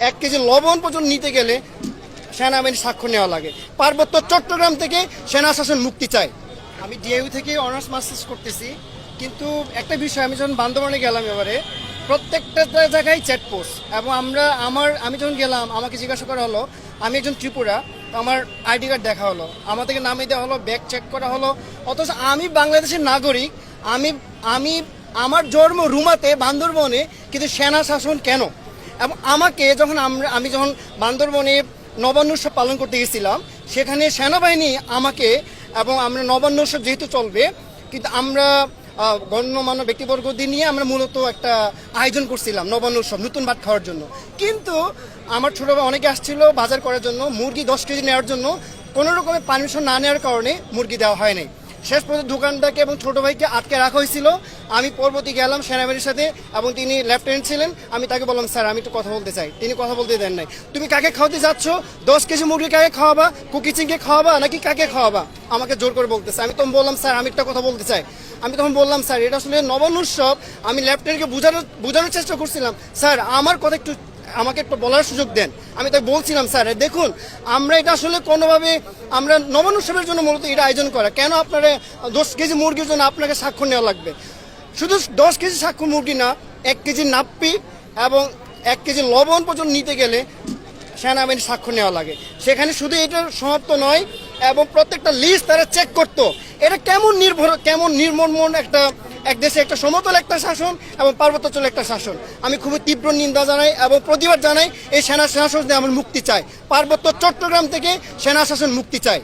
1 KG লবণ পর্যন্ত নিতে গেলে সেনাবাহিনীর স্বাক্ষর নেওয়া লাগে। পার্বত্য চট্টগ্রাম থেকে সেনা শাসন মুক্তি চাই। আমি ডিএইউ থেকে অনার্স মাস্টার্স করতেছি, কিন্তু একটা বিষয়, আমি যখন বান্দরবানে গেলাম এবারে প্রত্যেকটা জায়গায় চেকপোস্ট, এবং আমি যখন গেলাম আমাকে জিজ্ঞাসা করা হলো আমি একজন ত্রিপুরা, তো আমার আইডি কার্ড দেখা হলো, আমাদেরকে নামিয়ে দেওয়া হলো, ব্যাগ চেক করা হলো, অথচ আমি বাংলাদেশের নাগরিক, আমি আমি আমার জন্ম রুমাতে বান্দরবনে, কিন্তু সেনা শাসন কেন? এবং আমাকে যখন আমি যখন বান্দরবনে নবান্ন উৎসব পালন করতে গেছিলাম, সেখানে সেনাবাহিনী আমাকে, এবং আমরা নবান্ন উৎসব যেহেতু চলবে, কিন্তু আমরা গণ্যমান্য ব্যক্তিবর্গদের নিয়ে আমরা মূলত একটা আয়োজন করছিলাম নবান্ন উৎসব, নতুন ভাত খাওয়ার জন্য। কিন্তু আমার ছোটো ভাই অনেকে আসছিল বাজার করার জন্য, মুরগি 10 কেজি নেওয়ার জন্য, কোনো রকমের পারমিশন না নেওয়ার কারণে মুরগি দেওয়া হয় নাই। শেষ পর্যন্ত দোকানটাকে এবং ছোটো ভাইকে আটকে রাখা হয়েছিল। আমি পরবর্তী গেলাম সেনাবাহিনীর সাথে, এবং তিনি লেফটেন্যান্ট ছিলেন। আমি তাকে বললাম, স্যার আমি একটু কথা বলতে চাই। তিনি কথা বলতে দেন নাই। তুমি কাকে খাওয়াতে যাচ্ছ? 10 কেজি মুরগি কাকে খাওয়াবা? কুকি চিংকে খাওয়াবা নাকি কাকে খাওয়াবা? আমাকে জোর করে বলতেছে। আমি তখন বললাম, স্যার আমি একটা কথা বলতে চাই। আমি তখন বললাম, স্যার এটা আসলে নবান্ন উৎসব। আমি লেফটেন্যান্টকে বোঝানোর চেষ্টা করছিলাম, স্যার আমার কথা একটু আমাকে একটু বলার সুযোগ দেন। আমি তাই বলছিলাম, স্যার দেখুন আমরা এটা আসলে কোনোভাবে আমরা নবান্ন উৎসবের জন্য মূলত এটা আয়োজন করা, কেন আপনারা 10 কেজি মুরগির জন্য আপনাকে স্বাক্ষর নেওয়া লাগবে? শুধু 10 কেজি স্বাক্ষর মুরগি না, 1 কেজি নাপ্পি এবং 1 কেজি লবণ পর্যন্ত নিতে গেলে সেনাবাহিনীর স্বাক্ষর নেওয়া লাগে। সেখানে শুধু এটা সমাপ্ত নয়, এবং প্রত্যেকটা লিস্ট তারা চেক করতো। এটা কেমন নির্মম এক দেশে একটা সমতল একটা শাসন এবং পার্বত্যাঞ্চল একটা শাসন। আমি খুবই তীব্র নিন্দা জানাই এবং প্রতিবাদ জানাই। এই সেনা শাসন থেকে আমার মুক্তি চাই। পার্বত্য চট্টগ্রাম থেকে সেনা শাসন মুক্তি চাই।